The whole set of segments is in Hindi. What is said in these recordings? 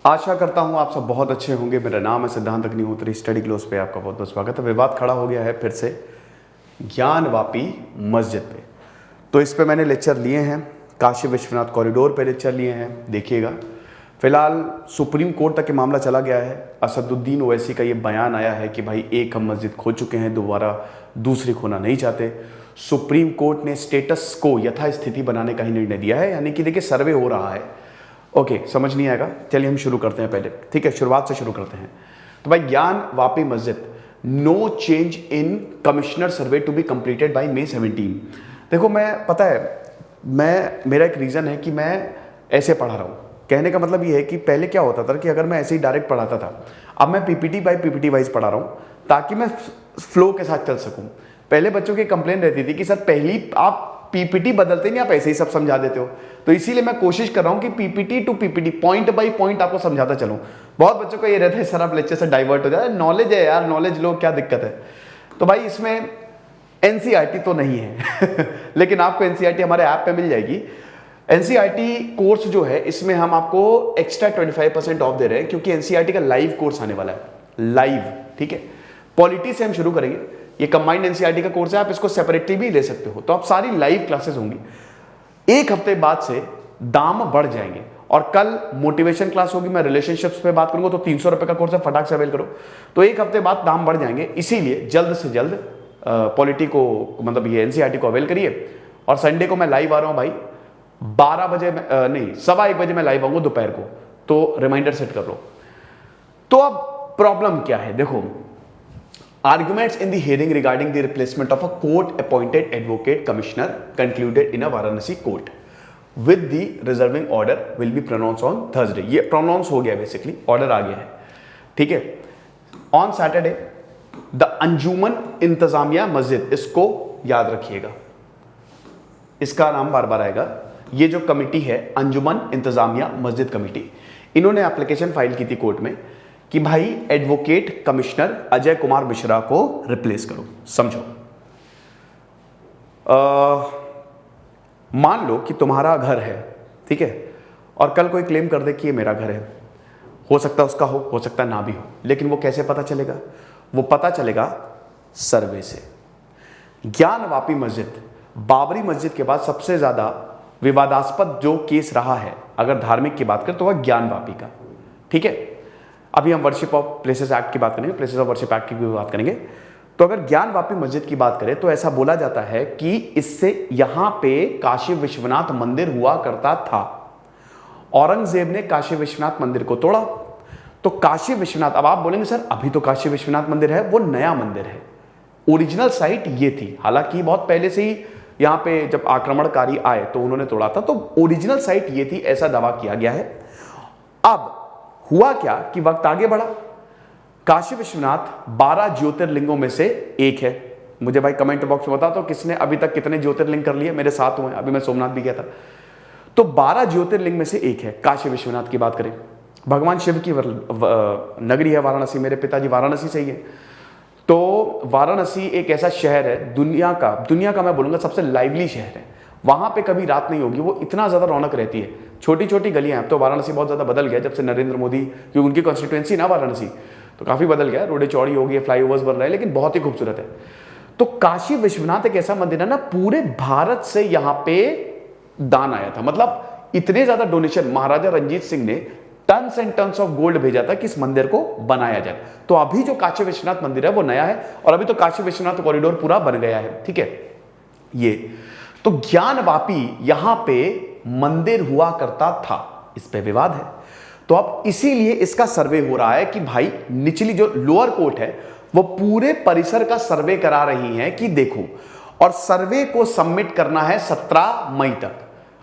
आशा करता हूँ आप सब बहुत अच्छे होंगे। मेरा नाम है सिद्धांत अग्निहोत्री। स्टडी क्लोज पे आपका बहुत बहुत स्वागत है। विवाद खड़ा हो गया है फिर से ज्ञानवापी मस्जिद पे। तो इस पे मैंने लेक्चर लिए हैं, काशी विश्वनाथ कॉरिडोर पे लेक्चर लिए हैं, देखिएगा। फिलहाल सुप्रीम कोर्ट तक ये मामला चला गया है। असदुद्दीन ओवैसी का ये बयान आया है कि भाई एक हम मस्जिद खो चुके हैं, दोबारा दूसरी खोना नहीं चाहते। सुप्रीम कोर्ट ने स्टेटस को यथास्थिति बनाने का ही निर्णय दिया है, यानी कि देखिए सर्वे हो रहा है। ओके, समझ नहीं आएगा, चलिए हम शुरू करते हैं पहले, ठीक है, शुरुआत से शुरू करते हैं। तो भाई Gyanvapi Masjid, no change in commissioner survey to be completed by May 17। देखो मैं, पता है, मेरा एक रीज़न है कि मैं ऐसे पढ़ा रहा हूँ। कहने का मतलब ये है कि पहले क्या होता था कि अगर मैं ऐसे ही डायरेक्ट पढ़ाता था, अब मैं पीपीटी बाय पीपीटी वाइज पढ़ा रहा हूँ ताकि मैं फ्लो के साथ चल सकूँ। पहले बच्चों की कंप्लेन रहती थी कि सर पहली आप पीपीटी बदलते नहीं, आप ऐसे ही सब समझा देते हो। तो इसीलिए मैं कोशिश कर रहा हूं कि PPT to PPT, point by point आपको समझाता चलूं। बहुत बच्चों को ये रहता है सर आप लेक्चर से डाइवर्ट हो जाए, नॉलेज है यार, नॉलेज लो, क्या दिक्कत है। तो भाई इसमें एनसीईआरटी तो नहीं है लेकिन आपको एनसीईआरटी हमारे ऐप पे मिल जाएगी। एनसीईआरटी कोर्स जो है इसमें हम आपको एक्स्ट्रा 25% ऑफ दे रहे हैं, क्योंकि एनसीईआरटी का लाइव कोर्स आने वाला है, लाइव, ठीक है। पॉलिटी से हम शुरू करेंगे। ये कंबाइंड एनसीईआरटी का कोर्स है, आप इसको सेपरेटली भी ले सकते हो। तो आप सारी लाइव क्लासेस होंगी। एक हफ्ते बाद से दाम बढ़ जाएंगे और कल मोटिवेशन क्लास होगी। मैं रिलेशनशिप्स पे बात करूंगा, तो 300 रुपए का कोर्स है, फटाक से अवेल करो। तो एक हफ्ते बाद दाम बढ़ जाएंगे, इसीलिए जल्द से जल्द पॉलिटी को, मतलब ये एनसीईआरटी को अवेल करिए। और संडे को मैं लाइव आ रहा हूं भाई, 12 बजे नहीं, 1:15 बजे मैं लाइव आऊंगा दोपहर को, तो रिमाइंडर सेट कर लो। तो अब प्रॉब्लम क्या है, देखो, arguments in the hearing regarding the replacement of a court appointed advocate commissioner concluded in a Varanasi court with the reserving order will be pronounced on Thursday। ये pronounce हो गया, बेसिकली ऑर्डर आ गया है, ठीक है। ऑन सैटरडे द अंजुमन इंतजामिया मस्जिद, इसको याद रखिएगा, इसका नाम बार बार आएगा। ये जो कमिटी है अंजुमन इंतजामिया मस्जिद कमिटी, इन्होंने एप्लीकेशन फाइल की थी कोर्ट में कि भाई एडवोकेट कमिश्नर अजय कुमार मिश्रा को रिप्लेस करो। समझो, मान लो कि तुम्हारा घर है, ठीक है, और कल कोई क्लेम कर दे कि ये मेरा घर है। हो सकता है उसका हो सकता है ना भी हो, लेकिन वो कैसे पता चलेगा? वो पता चलेगा सर्वे से। ज्ञानवापी मस्जिद, बाबरी मस्जिद के बाद सबसे ज्यादा विवादास्पद जो केस रहा है, अगर धार्मिक की बात करें तो वह ज्ञानवापी का, ठीक है। अभी हम वर्शिप ऑफ प्लेसेस एक्ट की बात करेंगे, प्लेसेस ऑफ वर्शिप एक्ट की भी बात करेंगे। तो अगर ज्ञानवापी मस्जिद की बात करें तो ऐसा बोला जाता है कि इससे यहां पे काशी विश्वनाथ मंदिर हुआ करता था। औरंगजेब ने काशी विश्वनाथ मंदिर को तोड़ा। तो काशी विश्वनाथ, अब आप बोलेंगे सर अभी तो काशी विश्वनाथ मंदिर है, वो नया मंदिर है। ओरिजिनल साइट ये थी, हालांकि बहुत पहले से ही यहां पे जब आक्रमणकारी आए तो उन्होंने तोड़ा था, तो ओरिजिनल साइट ये थी, ऐसा दावा किया गया है। अब हुआ क्या कि वक्त आगे बढ़ा। काशी विश्वनाथ 12 ज्योतिर्लिंगों में से एक है। मुझे भाई कमेंट बॉक्स में बता दो किसने अभी तक कितने ज्योतिर्लिंग कर लिए। मेरे साथ हुए, अभी मैं सोमनाथ भी गया था। तो 12 ज्योतिर्लिंग में से एक है काशी विश्वनाथ की बात करें। भगवान शिव की नगरी है वाराणसी, मेरे पिताजी वाराणसी से ही है। तो वाराणसी एक ऐसा शहर है, दुनिया का मैं बोलूंगा सबसे लाइवली शहर है। वहां पे कभी रात नहीं होगी, वो इतना ज्यादा रौनक रहती है। छोटी छोटी गलियां हैं। अब तो वाराणसी बहुत ज्यादा बदल गया जब से नरेंद्र मोदी, क्योंकि उनकी कॉन्स्टिट्यूएंसी ना वाराणसी, तो काफी बदल गया, रोडें चौड़ी हो गई, फ्लाईओवर्स बन रहे हैं, लेकिन बहुत ही खूबसूरत है। तो काशी विश्वनाथ एक ऐसा मंदिर है ना, पूरे भारत से यहां पे दान आया था। मतलब इतने ज्यादा डोनेशन, महाराजा रंजीत सिंह ने tons and tons of gold भेजा था कि इस मंदिर को बनाया जाए। तो अभी जो काशी विश्वनाथ मंदिर है वो नया है, और अभी तो काशी विश्वनाथ कॉरिडोर पूरा बन गया है, ठीक है। ये तो ज्ञानवापी यहां पे मंदिर हुआ करता था, इस पे विवाद है। तो अब इसीलिए इसका सर्वे हो रहा है कि भाई निचली जो लोअर कोर्ट है वो पूरे परिसर का सर्वे करा रही है कि देखो, और सर्वे को सबमिट करना है 17 मई तक,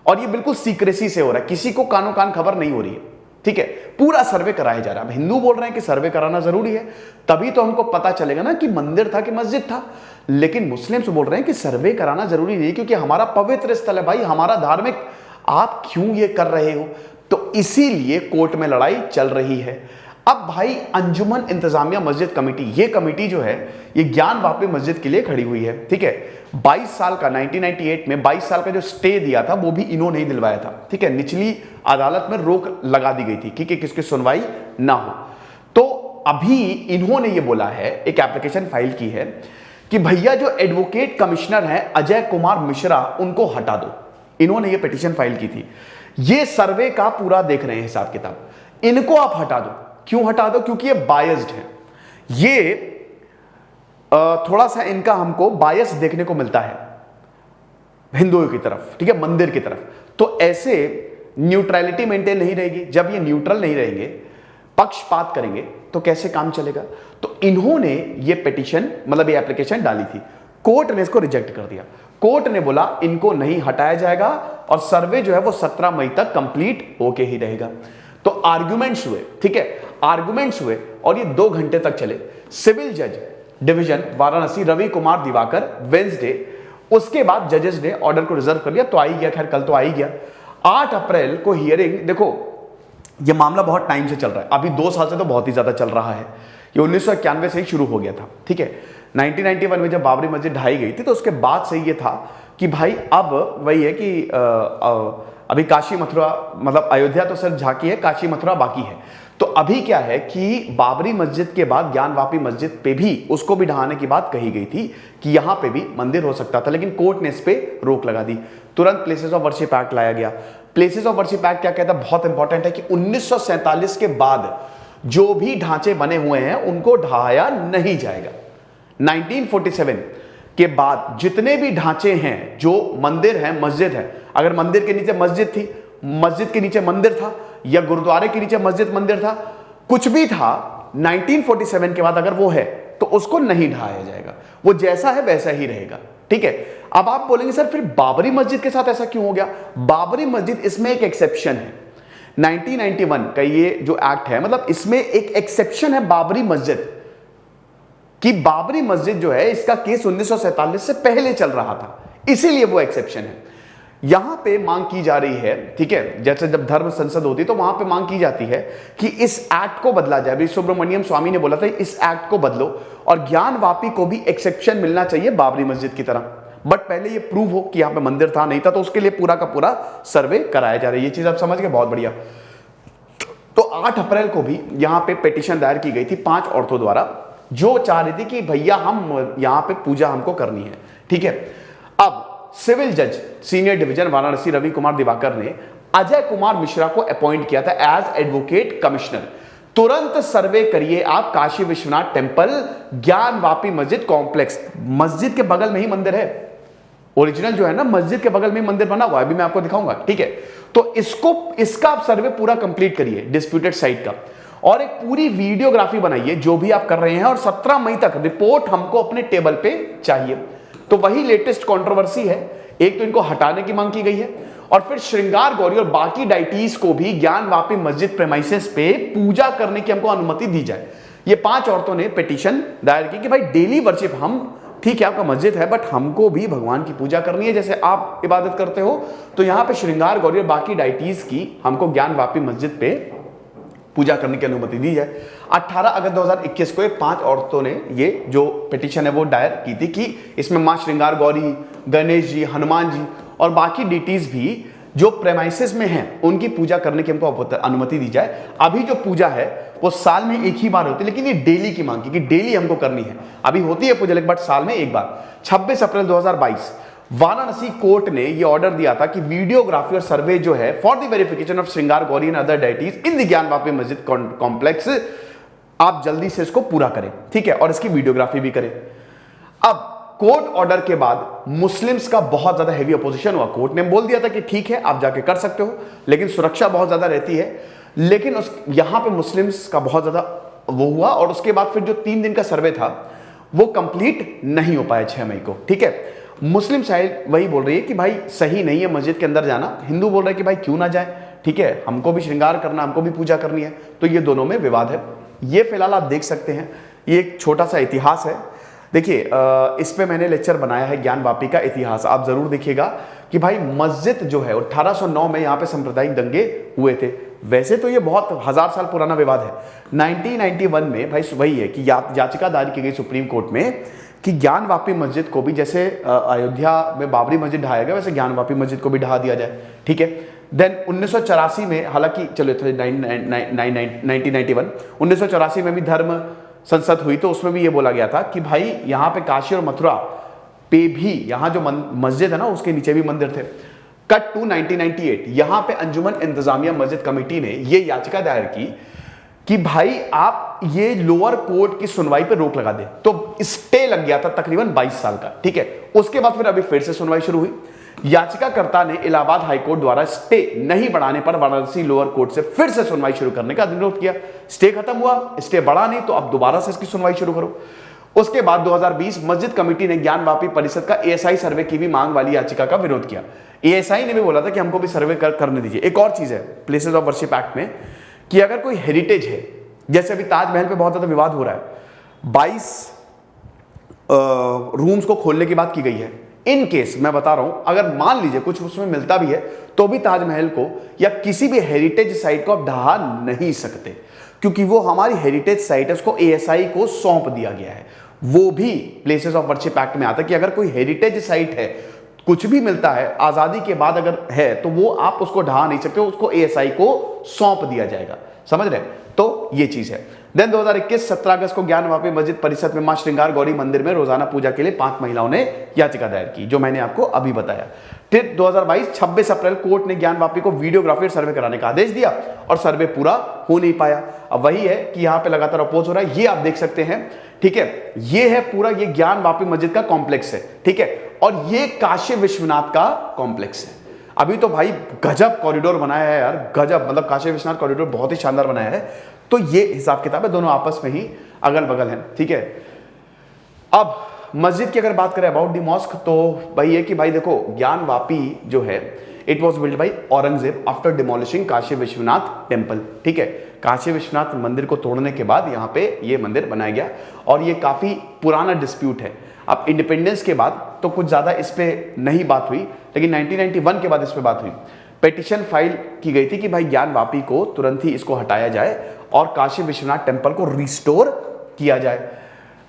और ये बिल्कुल सीक्रेसी से हो रहा है, किसी को कानो कान खबर नहीं हो रही है, ठीक है। पूरा सर्वे कराया जा रहा है। अब हिंदू बोल रहे हैं कि सर्वे कराना जरूरी है, तभी तो हमको पता चलेगा ना कि मंदिर था कि मस्जिद था। लेकिन मुस्लिम्स बोल रहे हैं कि सर्वे कराना जरूरी नहीं, क्योंकि हमारा पवित्र स्थल है भाई, हमारा धार्मिक, आप क्यों ये कर रहे हो? तो इसीलिए कोर्ट में लड़ाई चल रही है। अब भाई अंजुमन इंतजामिया मस्जिद कमेटी, ये कमेटी जो है ये ज्ञानवापी मस्जिद के लिए खड़ी हुई है, ठीक है। 22 साल का 1998 में 22 साल का जो स्टे दिया था वो भी इन्होंने ही दिलवाया था, ठीक है। निचली अदालत में रोक लगा दी गई थी कि किसकी सुनवाई ना हो। तो अभी इन्होंने ये बोला है, एक एप्लीकेशन फाइल की है कि भैया जो एडवोकेट कमिश्नर हैं अजय कुमार मिश्रा, उनको हटा दो। इन्होंने ये पिटीशन फाइल की थी। ये सर्वे का पूरा देख रहे हैं हिसाब किताब, इनको आप हटा दो। क्यों हटा दो? क्योंकि ये बायस्ड है। ये थोड़ा सा इनका हमको बायस देखने को मिलता है हिंदुओं की तरफ, ठीक है, मंदिर की तरफ। तो ऐसे न्यूट्रलिटी मेंटेन नहीं रहेगी। जब ये न्यूट्रल नहीं रहेंगे, पक्षपात करेंगे, तो कैसे काम चलेगा? तो इन्होंने ये पिटीशन, मतलब ये एप्लीकेशन डाली थी, कोर्ट ने इसको रिजेक्ट कर दिया। कोर्ट ने बोला इनको नहीं हटाया जाएगा और सर्वे जो है वो 17 मई तक कंप्लीट होके ही रहेगा। तो आर्गुमेंट्स हुए, ठीक है, आर्गुमेंट्स हुए और ये 2 घंटे तक चले। सिविल जज डिवीजन वाराणसी रवि कुमार दिवाकर, वेंसडे, उसके बाद जजेस ने ऑर्डर को रिजर्व कर लिया। तो आ ही गया, खैर कल तो आ ही गया। 8 अप्रैल को हियरिंग। देखो ये मामला बहुत टाइम से चल रहा है, अभी 2 साल से तो बहुत ही ज्यादा चल रहा है। ये 1991 से ही शुरू हो गया था, ठीक है। 1991 में जब बाबरी मस्जिद ढाई गई थी तो उसके बाद से ये था कि भाई अब वही है कि अभी काशी मथुरा, मतलब अयोध्या तो सिर्फ झांकी है, काशी मथुरा बाकी है। तो अभी क्या है कि बाबरी मस्जिद के बाद ज्ञानवापी मस्जिद पे भी उसको भी ढहाने की बात कही गई थी कि यहां पे भी मंदिर हो सकता था, लेकिन कोर्ट ने इस पे रोक लगा दी। तुरंत प्लेसेस ऑफ वर्शिप एक्ट लाया गया। प्लेसेस ऑफ वर्शिप एक्ट क्या कहता है, बहुत इंपॉर्टेंट है कि 1947 के बाद जो भी ढांचे बने हुए हैं उनको ढहाया नहीं जाएगा। 1947 के बाद जितने भी ढांचे हैं, जो मंदिर है, मस्जिद है, अगर मंदिर के नीचे मस्जिद थी, मस्जिद के नीचे मंदिर था, या गुरुद्वारे के नीचे मस्जिद मंदिर था, कुछ भी था, 1947 के बाद अगर वो है तो उसको नहीं ढहाया जाएगा। वो जैसा है वैसा ही रहेगा, ठीक है। अब आप बोलेंगे सर फिर बाबरी मस्जिद के साथ ऐसा क्यों हो गया? बाबरी मस्जिद इसमें एक एक्सेप्शन है। 1991 का ये जो एक्ट है, मतलब इसमें एक एक्सेप्शन है बाबरी मस्जिद कि बाबरी मस्जिद जो है इसका केस 1947 से पहले चल रहा था, इसीलिए वो एक्सेप्शन है। यहां पे मांग की जा रही है, ठीक है, जैसे जब धर्म संसद होती तो वहां पे मांग की जाती है कि इस एक्ट को बदला जाए। अभी सुब्रमण्यम स्वामी ने बोला था इस एक्ट को बदलो और ज्ञानवापी को भी एक्सेप्शन मिलना चाहिए बाबरी मस्जिद की तरह। बट पहले ये प्रूव हो कि यहां पे मंदिर था नहीं था, तो उसके लिए पूरा का पूरा सर्वे कराया जा रहा है। ये चीज आप समझ गए, बहुत बढ़िया। तो 8 अप्रैल को भी यहां पे पिटीशन दायर की गई थी 5 औरतों द्वारा, जो चाह रही थी कि भैया हम यहां पे पूजा हमको करनी है, ठीक है। अब सिविल जज सीनियर डिवीजन वाराणसी रवि कुमार दिवाकर ने अजय कुमार मिश्रा को अपॉइंट किया था एज एडवोकेट कमिश्नर। तुरंत सर्वे करिए आप काशी विश्वनाथ टेम्पल, ज्ञानवापी मस्जिद कॉम्प्लेक्स, मस्जिद के बगल में ही मंदिर है। ओरिजिनल जो है ना, मस्जिद के बगल में मंदिर बना हुआ है, अभी मैं आपको दिखाऊंगा, ठीक है। तो इसका आप सर्वे पूरा कंप्लीट करिए डिस्प्यूटेड साइट का, और एक पूरी वीडियोग्राफी बनाइए जो भी आप कर रहे हैं, और 17 मई तक रिपोर्ट हमको अपने टेबल पे चाहिए। तो वही लेटेस्ट कंट्रोवर्सी है। एक तो इनको हटाने की मांग की गई है, और फिर श्रृंगार गौरी और बाकी डाइटीज को भी ज्ञानवापी मस्जिद प्रेमाइसेस पे पूजा करने की हमको अनुमति दी जाए। ये 5 औरतों ने पिटीशन दायर की कि भाई डेली वर्शिप, हम ठीक है आपका मस्जिद है बट हमको भी भगवान की पूजा करनी है, जैसे आप इबादत करते हो, तो यहां पे श्रृंगार गौरी और बाकी डाइटीज की हमको ज्ञानवापी मस्जिद पे पूजा करने की अनुमति दी जाए। 18 अगस्त 2021 को 5 औरतों ने ये जो पिटीशन है वो दायर की थी कि इसमें मां श्रृंगार गौरी, गणेश जी, हनुमान जी और बाकी डिटीज भी जो प्रेमाइसेस में हैं उनकी पूजा करने की हमको अनुमति दी जाए। अभी जो पूजा है वो साल में एक ही बार होती है, लेकिन ये डेली की मांग की कि डेली हमको करनी है। अभी होती है पूजा लेकिन बट साल में एक बार। 26 अप्रैल 2022 वाराणसी कोर्ट ने ये ऑर्डर दिया था कि वीडियोग्राफी और सर्वे जो है फॉर द वेरिफिकेशन ऑफ श्रृंगार Gauri and other deities in the Gyanvapi मस्जिद कॉम्प्लेक्स आप जल्दी से इसको पूरा करें, ठीक है, और इसकी वीडियोग्राफी भी करें। अब कोर्ट ऑर्डर के बाद मुस्लिम्स का बहुत ज्यादा हेवी अपोजिशन हुआ। कोर्ट ने बोल दिया था कि ठीक है आप जाके कर सकते हो, लेकिन सुरक्षा बहुत ज्यादा रहती है, लेकिन यहां पे मुस्लिम्स का बहुत ज्यादा वो हुआ, और उसके बाद फिर जो 3 दिन का सर्वे था वो कंप्लीट नहीं हो पाया 6 मई को, ठीक है। मुस्लिम साइड वही बोल रही है कि भाई सही नहीं है मस्जिद के अंदर जाना, हिंदू बोल रहे हैं कि भाई क्यों ना जाए, ठीक है, हमको भी श्रृंगार करना, हमको भी पूजा करनी है। तो ये दोनों में विवाद है। ये फिलहाल आप देख सकते हैं, ये एक छोटा सा इतिहास है। देखिए इस पे मैंने लेक्चर बनाया है ज्ञानवापी का इतिहास, आप जरूर देखिएगा कि भाई मस्जिद जो है 1809 में यहाँ पे सांप्रदायिक दंगे हुए थे। वैसे तो ये बहुत 1000 साल पुराना विवाद है। 1991 में भाई वही है कि याचिका दायर की गई सुप्रीम कोर्ट में कि ज्ञान वापी मस्जिद को भी जैसे अयोध्या में बाबरी मस्जिद ढाया गया वैसे ज्ञान वापी मस्जिद को भी ढहा दिया जाए, ठीक है। देन 1984 में, हालांकि चलो 1991 1984 में भी धर्म संसद हुई, तो उसमें भी ये बोला गया था कि भाई यहाँ पे काशी और मथुरा पे भी, यहाँ जो मस्जिद है ना उसके नीचे भी मंदिर थे। कट टू 1998, यहाँ पे अंजुमन इंतजामिया मस्जिद कमेटी ने ये याचिका दायर की कि भाई आप ये लोअर कोर्ट की सुनवाई पे रोक लगा दे, तो स्टे लग गया था तकरीबन 22 साल का, ठीक है। उसके बाद फिर अभी फिर से सुनवाई शुरू हुई। याचिकाकर्ता ने इलाहाबाद हाईकोर्ट द्वारा स्टे नहीं बढ़ाने पर वाराणसी लोअर कोर्ट से फिर से सुनवाई शुरू करने का अनुरोध किया। स्टे खत्म हुआ, स्टे बढ़ा नहीं, तो अब दोबारा से इसकी सुनवाई शुरू करो। उसके बाद 2020 मस्जिद कमेटी ने ज्ञान वापी परिषद का एएसआई सर्वे की भी मांग वाली याचिका का विरोध किया। एएसआई ने भी बोला था कि हमको भी सर्वे करने दीजिए। एक और चीज है प्लेसेस ऑफ वर्शिप एक्ट में कि अगर कोई हेरिटेज है, जैसे अभी ताजमहल पे बहुत ज्यादा विवाद हो रहा है, 22 रूम्स को खोलने की बात की गई है। इन केस मैं बता रहा हूं, अगर मान लीजिए कुछ उसमें मिलता भी है तो भी ताजमहल को या किसी भी हेरिटेज साइट को आप ढहा नहीं सकते, क्योंकि वो हमारी हेरिटेज साइट है, उसको एएसआई को सौंप दिया गया है। वो भी प्लेसेस ऑफ वर्शिप एक्ट में आता है कि अगर कोई हेरिटेज साइट है, कुछ भी मिलता है आजादी के बाद अगर है, तो वो आप उसको ढहा नहीं सकते, उसको एएसआई को सौंप दिया जाएगा। समझ रहे? तो ये चीज है। देन 2021 17 अगस्त को ज्ञान वापी मस्जिद परिषद में मां श्रृंगार गौरी मंदिर में रोजाना पूजा के लिए 5 महिलाओं ने याचिका दायर की, जो मैंने आपको अभी बताया। फिर 2022 26 अप्रैल कोर्ट ने ज्ञान वापी को वीडियोग्राफी सर्वे कराने का आदेश दिया और सर्वे पूरा हो नहीं पाया। अब वही है कि यहाँ पे लगातार अपोज हो रहा है, ये आप देख सकते हैं, ठीक है। ये है पूरा, ये ज्ञान वापी मस्जिद का कॉम्प्लेक्स है, ठीक है, और ये काशी विश्वनाथ का कॉम्प्लेक्स है। अभी तो भाई गजब कॉरिडोर बनाया है यार, गजब, मतलब काशी विश्वनाथ कॉरिडोर बहुत ही शानदार बनाया है। तो ये हिसाब किताब है, दोनों आपस में ही अगल बगल हैं, ठीक है। अब मस्जिद की अगर बात करें अबाउट द मॉस्क, तो भाई ये कि भाई देखो ज्ञान वापी जो है it was build by Aurangzeb after demolishing Kashi Vishwanath temple, ठीक है। काशी विश्वनाथ मंदिर को तोड़ने के बाद यहाँ पे ये मंदिर बनाया गया और ये काफी पुराना डिस्प्यूट है। अब इंडिपेंडेंस के बाद तो कुछ ज्यादा इस पे नहीं बात हुई, लेकिन 1991 के बाद इस पे बात हुई। पेटिशन फाइल की गई थी कि भाई ज्ञान वापी को तुरंत ही इसको हटाया जाए और काशी विश्वनाथ टेम्पल को रिस्टोर किया जाए।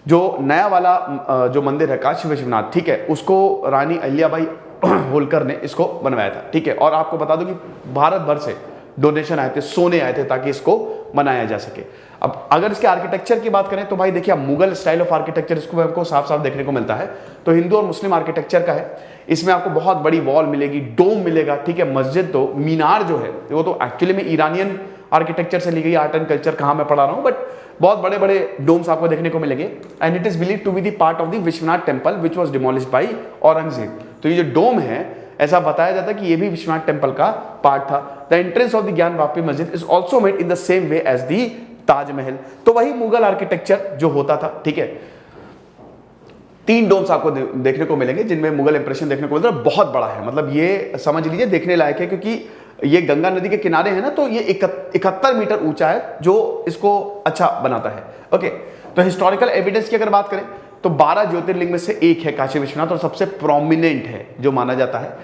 जो नया वाला जो मंदिर है काशी विश्वनाथ, ठीक है, उसको रानी अहिल्याबाई होलकर ने इसको बनवाया था, ठीक है। और आपको बता दूं कि भारत भर से डोनेशन आए थे, सोने आए थे ताकि इसको बनाया जा सके। अब अगर इसके आर्किटेक्चर की बात करें तो भाई देखिए मुगल स्टाइल ऑफ आर्किटेक्चर इसको हमको साफ साफ देखने को मिलता है। तो हिंदू और मुस्लिम आर्किटेक्चर का है। इसमें आपको बहुत बड़ी वॉल मिलेगी, डोम मिलेगा, ठीक है। मस्जिद तो मीनार जो है वो तो एक्चुअली में ईरानियन आर्किटेक्चर से ली गई, आर्ट एंड कल्चर कहाँ मैं पढ़ा रहा हूँ, बट बहुत बड़े बड़े डोम्स आपको देखने को मिलेंगे। And it is believe to be the part of the Vishwanath temple which was demolished by Aurangzeb. तो ये जो डोम है ऐसा बताया जाता है कि ये भी विश्वनाथ टेम्पल का पार्ट था। The entrance of the Gyanvapi Masjid is also made in the same way as the Taj Mahal. तो वही मुगल आर्किटेक्चर जो होता था, ठीक है। 3 डोम्स आपको देखने को मिलेंगे जिनमें मुगल इंप्रेशन देखने को मिलता है। बहुत बड़ा है, मतलब ये समझ लीजिए देखने लायक है, क्योंकि ये गंगा नदी के किनारे है ना, तो ये 71 मीटर ऊंचा है, जो इसको अच्छा बनाता है। ओके, तो हिस्टोरिकल एविडेंस की अगर बात करें तो 12 ज्योतिर्लिंग में से एक है काशी विश्वनाथ और सबसे प्रोमिनेंट है जो माना जाता है।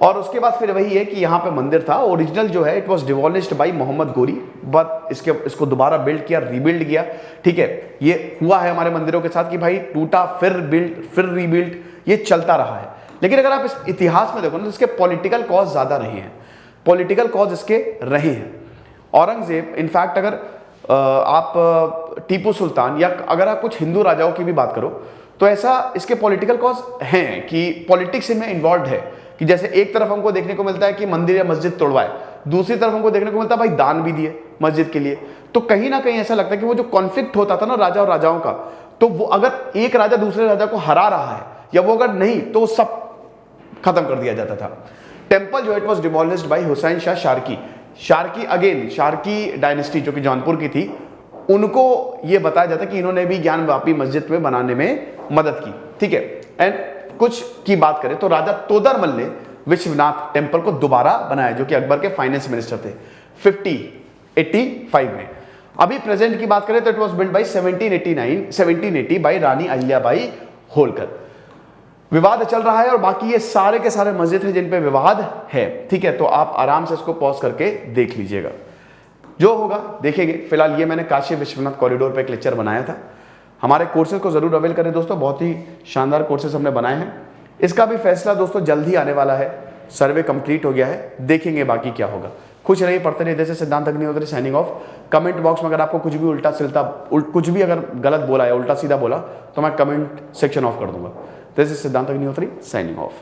और उसके बाद फिर वही है कि यहाँ पे मंदिर था ओरिजिनल जो है, it was demolished by Mohammad Ghori, but इसको दोबारा बिल्ड किया, रीबिल्ड किया, ठीक है। ये हुआ है हमारे मंदिरों के साथ कि भाई टूटा फिर बिल्ड फिर रीबिल्ड, ये चलता रहा है। लेकिन अगर आप इस इतिहास में देखो ना तो इसके पॉलिटिकल कॉज ज्यादा रहे हैं, पॉलिटिकल कॉज इसके रहे हैं। औरंगजेब, इनफैक्ट अगर आप टीपू सुल्तान या अगर आप कुछ हिंदू राजाओं की भी बात करो तो ऐसा इसके पॉलिटिकल कॉज हैं कि पॉलिटिक्स इनमें इन्वॉल्व है। कि जैसे एक तरफ हमको देखने को मिलता है कि मंदिर या मस्जिद तोड़वाए, दूसरी तरफ हमको देखने को मिलता है भाई दान भी दिए मस्जिद के लिए। तो कहीं ना कहीं ऐसा लगता है कि वो जो कॉन्फ्लिक्ट होता था ना राजा और राजाओं का, तो वो अगर एक राजा दूसरे राजा को हरा रहा है या वो अगर नहीं तो सब खत्म कर दिया जाता था। टेम्पल जो it was demolished by Hussain Shah Sharky. Sharky again Sharky dynasty जो कि जौनपुर की थी, उनको ये बताया जाता है कि इन्होंने भी ज्ञान वापी मस्जिद में बनाने में मदद की, ठीक है। एंड कुछ की बात करें तो राजा तोदरमल ने विश्वनाथ टेम्पल को दोबारा बनाया, जो कि अकबर के फाइनेंस मिनिस्टर थे 1585 में। अभी प्रेजेंट की बात करें तो it was build by 1780 by Rani Ahilyabai Holkar. विवाद चल रहा है और बाकी ये सारे के सारे मस्जिद है जिन पे विवाद है, ठीक है। तो आप आराम से इसको पॉज करके देख लीजिएगा, जो होगा देखेंगे। फिलहाल ये मैंने काशी विश्वनाथ कॉरिडोर पे एक लेक्चर बनाया था। हमारे कोर्सेज को ज़रूर अवेल करें दोस्तों, बहुत ही शानदार कोर्सेज हमने बनाए हैं। इसका भी फैसला दोस्तों जल्द ही आने वाला है। सर्वे कंप्लीट हो गया है, देखेंगे बाकी क्या होगा। खुश रहिए, पढ़ते रहिए। जैसे सिद्धांत Agnihotri signing off. Comment box में अगर आपको कुछ भी उल्टा सिलता कुछ भी अगर गलत बोला या उल्टा सीधा बोला तो मैं कमेंट सेक्शन ऑफ कर दूंगा। दिस इज सिद्धांत अग्निहोत्री साइनिंग ऑफ।